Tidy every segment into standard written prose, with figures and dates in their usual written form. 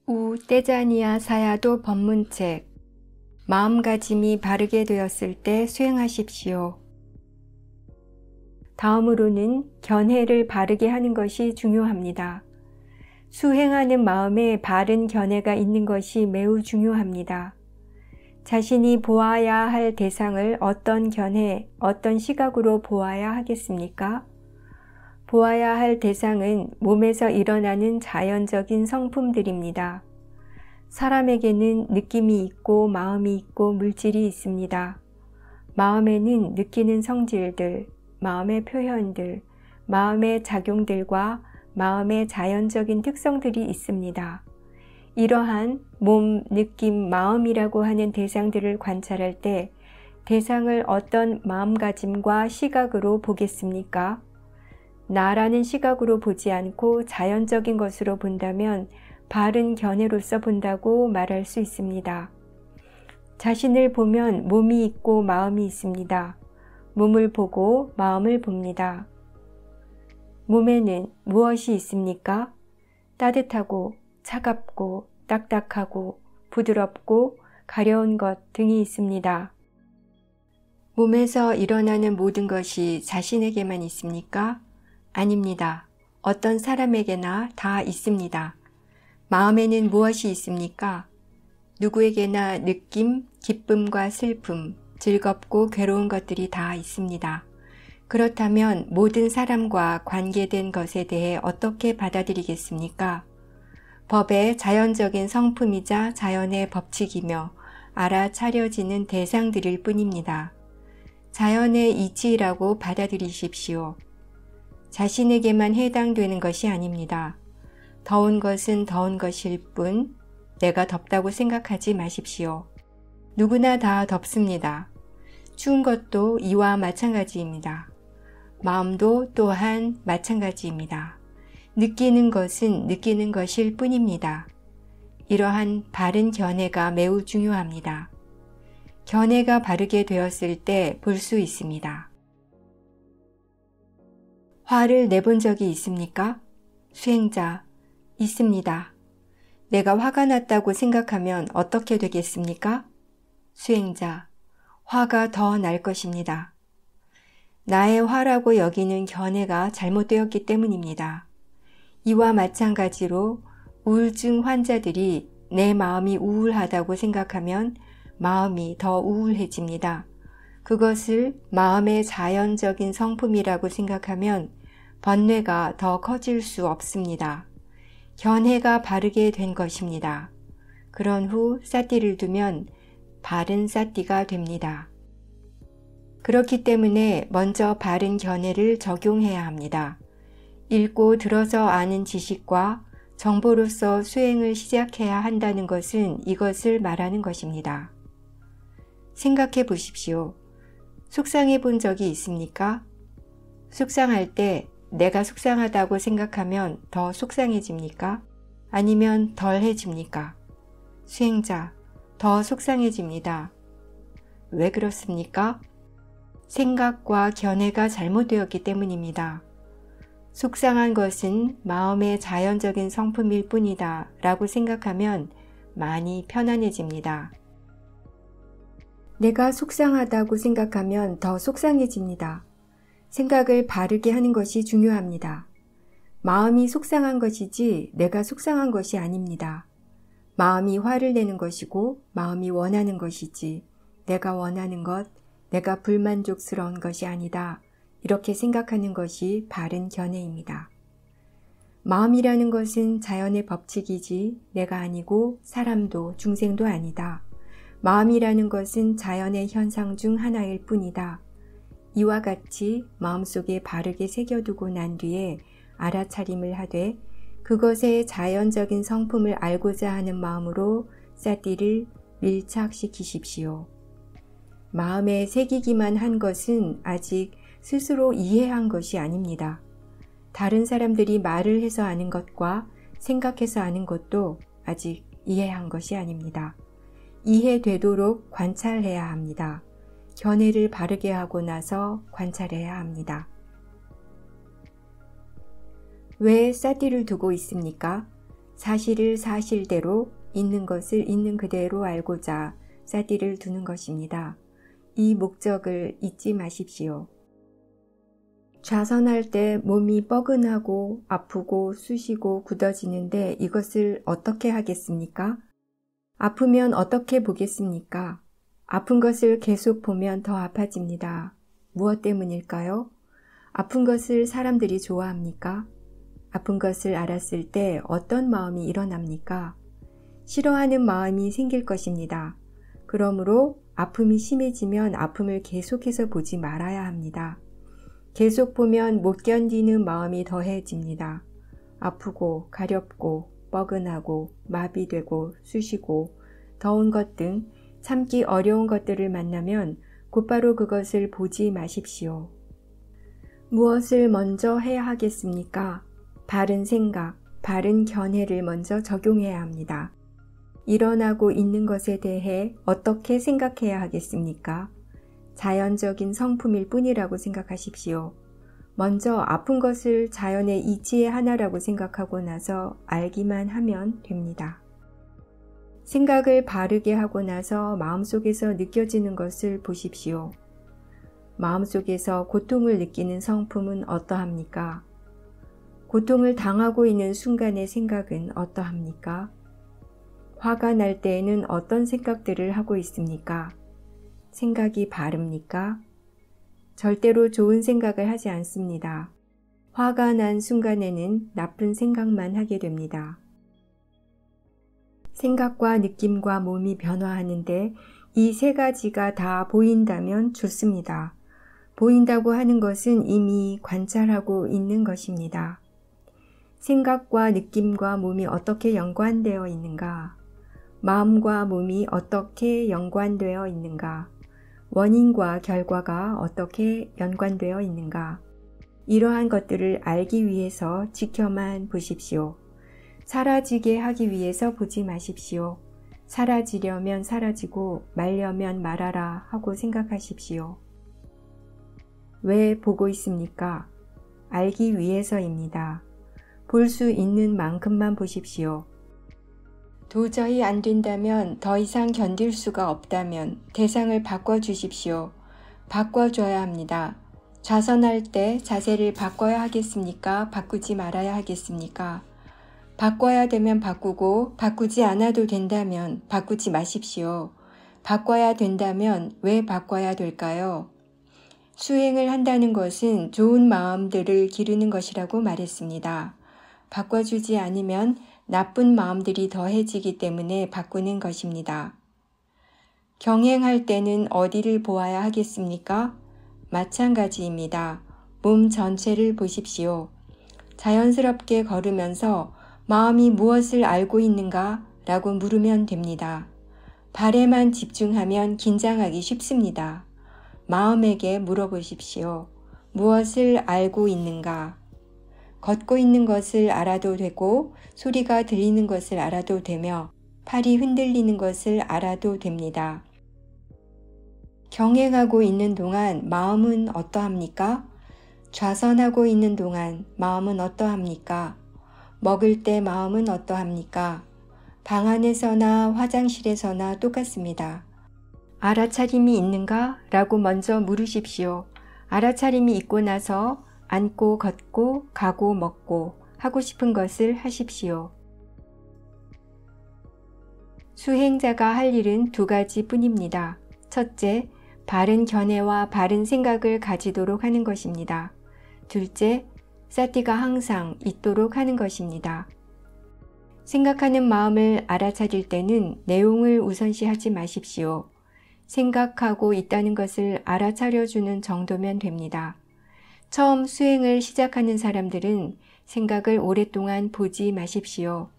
우 떼자니아 사야도 법문책. 마음가짐이 바르게 되었을 때 수행하십시오. 다음으로는 견해를 바르게 하는 것이 중요합니다. 수행하는 마음에 바른 견해가 있는 것이 매우 중요합니다. 자신이 보아야 할 대상을 어떤 견해, 어떤 시각으로 보아야 하겠습니까? 보아야 할 대상은 몸에서 일어나는 자연적인 성품들입니다. 사람에게는 느낌이 있고 마음이 있고 물질이 있습니다. 마음에는 느끼는 성질들, 마음의 표현들, 마음의 작용들과 마음의 자연적인 특성들이 있습니다. 이러한 몸, 느낌, 마음이라고 하는 대상들을 관찰할 때 대상을 어떤 마음가짐과 시각으로 보겠습니까? 나라는 시각으로 보지 않고 자연적인 것으로 본다면 바른 견해로서 본다고 말할 수 있습니다. 자신을 보면 몸이 있고 마음이 있습니다. 몸을 보고 마음을 봅니다. 몸에는 무엇이 있습니까? 따뜻하고 차갑고 딱딱하고 부드럽고 가려운 것 등이 있습니다. 몸에서 일어나는 모든 것이 자신에게만 있습니까? 아닙니다. 어떤 사람에게나 다 있습니다. 마음에는 무엇이 있습니까? 누구에게나 느낌, 기쁨과 슬픔, 즐겁고 괴로운 것들이 다 있습니다. 그렇다면 모든 사람과 관계된 것에 대해 어떻게 받아들이겠습니까? 법의 자연적인 성품이자 자연의 법칙이며 알아차려지는 대상들일 뿐입니다. 자연의 이치라고 받아들이십시오. 자신에게만 해당되는 것이 아닙니다. 더운 것은 더운 것일 뿐 내가 덥다고 생각하지 마십시오. 누구나 다 덥습니다. 추운 것도 이와 마찬가지입니다. 마음도 또한 마찬가지입니다. 느끼는 것은 느끼는 것일 뿐입니다. 이러한 바른 견해가 매우 중요합니다. 견해가 바르게 되었을 때 볼 수 있습니다. 화를 내본 적이 있습니까? 수행자, 있습니다. 내가 화가 났다고 생각하면 어떻게 되겠습니까? 수행자, 화가 더 날 것입니다. 나의 화라고 여기는 견해가 잘못되었기 때문입니다. 이와 마찬가지로 우울증 환자들이 내 마음이 우울하다고 생각하면 마음이 더 우울해집니다. 그것을 마음의 자연적인 성품이라고 생각하면 번뇌가 더 커질 수 없습니다. 견해가 바르게 된 것입니다. 그런 후 삿띠를 두면 바른 삿띠가 됩니다. 그렇기 때문에 먼저 바른 견해를 적용해야 합니다. 읽고 들어서 아는 지식과 정보로서 수행을 시작해야 한다는 것은 이것을 말하는 것입니다. 생각해 보십시오. 속상해 본 적이 있습니까? 속상할 때 내가 속상하다고 생각하면 더 속상해집니까? 아니면 덜해집니까? 수행자, 더 속상해집니다. 왜 그렇습니까? 생각과 견해가 잘못되었기 때문입니다. 속상한 것은 마음의 자연적인 성품일 뿐이다 라고 생각하면 많이 편안해집니다. 내가 속상하다고 생각하면 더 속상해집니다. 생각을 바르게 하는 것이 중요합니다. 마음이 속상한 것이지 내가 속상한 것이 아닙니다. 마음이 화를 내는 것이고 마음이 원하는 것이지 내가 원하는 것, 내가 불만족스러운 것이 아니다. 이렇게 생각하는 것이 바른 견해입니다. 마음이라는 것은 자연의 법칙이지 내가 아니고 사람도 중생도 아니다. 마음이라는 것은 자연의 현상 중 하나일 뿐이다. 이와 같이 마음속에 바르게 새겨두고 난 뒤에 알아차림을 하되 그것의 자연적인 성품을 알고자 하는 마음으로 삿띠를 밀착시키십시오. 마음에 새기기만 한 것은 아직 스스로 이해한 것이 아닙니다. 다른 사람들이 말을 해서 아는 것과 생각해서 아는 것도 아직 이해한 것이 아닙니다. 이해되도록 관찰해야 합니다. 견해를 바르게 하고 나서 관찰해야 합니다. 왜 삿띠를 두고 있습니까? 사실을 사실대로, 있는 것을 있는 그대로 알고자 사티를 두는 것입니다. 이 목적을 잊지 마십시오. 좌선할 때 몸이 뻐근하고 아프고 쑤시고 굳어지는데 이것을 어떻게 하겠습니까? 아프면 어떻게 보겠습니까? 아픈 것을 계속 보면 더 아파집니다. 무엇 때문일까요? 아픈 것을 사람들이 좋아합니까? 아픈 것을 알았을 때 어떤 마음이 일어납니까? 싫어하는 마음이 생길 것입니다. 그러므로 아픔이 심해지면 아픔을 계속해서 보지 말아야 합니다. 계속 보면 못 견디는 마음이 더해집니다. 아프고 가렵고 뻐근하고 마비되고 쑤시고 더운 것 등 참기 어려운 것들을 만나면 곧바로 그것을 보지 마십시오. 무엇을 먼저 해야 하겠습니까? 바른 생각, 바른 견해를 먼저 적용해야 합니다. 일어나고 있는 것에 대해 어떻게 생각해야 하겠습니까? 자연적인 성품일 뿐이라고 생각하십시오. 먼저 아픈 것을 자연의 이치의 하나라고 생각하고 나서 알기만 하면 됩니다. 생각을 바르게 하고 나서 마음속에서 느껴지는 것을 보십시오. 마음속에서 고통을 느끼는 성품은 어떠합니까? 고통을 당하고 있는 순간의 생각은 어떠합니까? 화가 날 때에는 어떤 생각들을 하고 있습니까? 생각이 바릅니까? 절대로 좋은 생각을 하지 않습니다. 화가 난 순간에는 나쁜 생각만 하게 됩니다. 생각과 느낌과 몸이 변화하는데 이 세 가지가 다 보인다면 좋습니다. 보인다고 하는 것은 이미 관찰하고 있는 것입니다. 생각과 느낌과 몸이 어떻게 연관되어 있는가? 마음과 몸이 어떻게 연관되어 있는가? 원인과 결과가 어떻게 연관되어 있는가? 이러한 것들을 알기 위해서 지켜만 보십시오. 사라지게 하기 위해서 보지 마십시오. 사라지려면 사라지고 말려면 말아라 하고 생각하십시오. 왜 보고 있습니까? 알기 위해서입니다. 볼 수 있는 만큼만 보십시오. 도저히 안 된다면, 더 이상 견딜 수가 없다면 대상을 바꿔주십시오. 바꿔줘야 합니다. 좌선할 때 자세를 바꿔야 하겠습니까? 바꾸지 말아야 하겠습니까? 바꿔야 되면 바꾸고 바꾸지 않아도 된다면 바꾸지 마십시오. 바꿔야 된다면 왜 바꿔야 될까요? 수행을 한다는 것은 좋은 마음들을 기르는 것이라고 말했습니다. 바꿔주지 않으면 나쁜 마음들이 더해지기 때문에 바꾸는 것입니다. 경행할 때는 어디를 보아야 하겠습니까? 마찬가지입니다. 몸 전체를 보십시오. 자연스럽게 걸으면서 마음이 무엇을 알고 있는가? 라고 물으면 됩니다. 발에만 집중하면 긴장하기 쉽습니다. 마음에게 물어보십시오. 무엇을 알고 있는가? 걷고 있는 것을 알아도 되고 소리가 들리는 것을 알아도 되며 팔이 흔들리는 것을 알아도 됩니다. 경행하고 있는 동안 마음은 어떠합니까? 좌선하고 있는 동안 마음은 어떠합니까? 먹을 때 마음은 어떠합니까? 방 안에서나 화장실에서나 똑같습니다. 알아차림이 있는가? 라고 먼저 물으십시오. 알아차림이 있고 나서 앉고 걷고 가고 먹고 하고 싶은 것을 하십시오. 수행자가 할 일은 두 가지 뿐입니다. 첫째, 바른 견해와 바른 생각을 가지도록 하는 것입니다. 둘째, 사티가 항상 있도록 하는 것입니다. 생각하는 마음을 알아차릴 때는 내용을 우선시하지 마십시오. 생각하고 있다는 것을 알아차려주는 정도면 됩니다. 처음 수행을 시작하는 사람들은 생각을 오랫동안 보지 마십시오.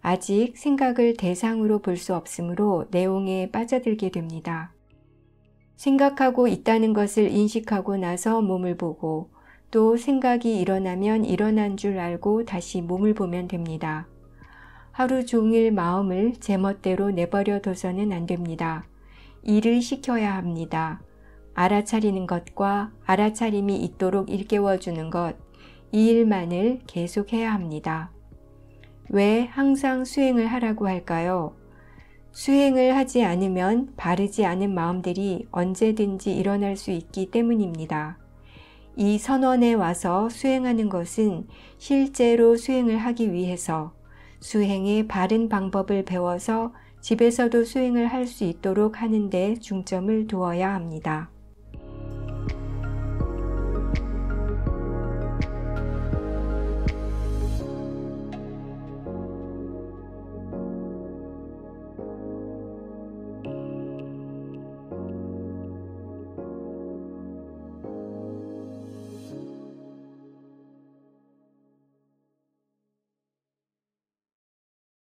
아직 생각을 대상으로 볼 수 없으므로 내용에 빠져들게 됩니다. 생각하고 있다는 것을 인식하고 나서 몸을 보고 또 생각이 일어나면 일어난 줄 알고 다시 몸을 보면 됩니다. 하루 종일 마음을 제멋대로 내버려 둬서는 안 됩니다. 일을 시켜야 합니다. 알아차리는 것과 알아차림이 있도록 일깨워주는 것, 이 일만을 계속해야 합니다. 왜 항상 수행을 하라고 할까요? 수행을 하지 않으면 바르지 않은 마음들이 언제든지 일어날 수 있기 때문입니다. 이 선원에 와서 수행하는 것은 실제로 수행을 하기 위해서 수행의 바른 방법을 배워서 집에서도 수행을 할 수 있도록 하는 데 중점을 두어야 합니다.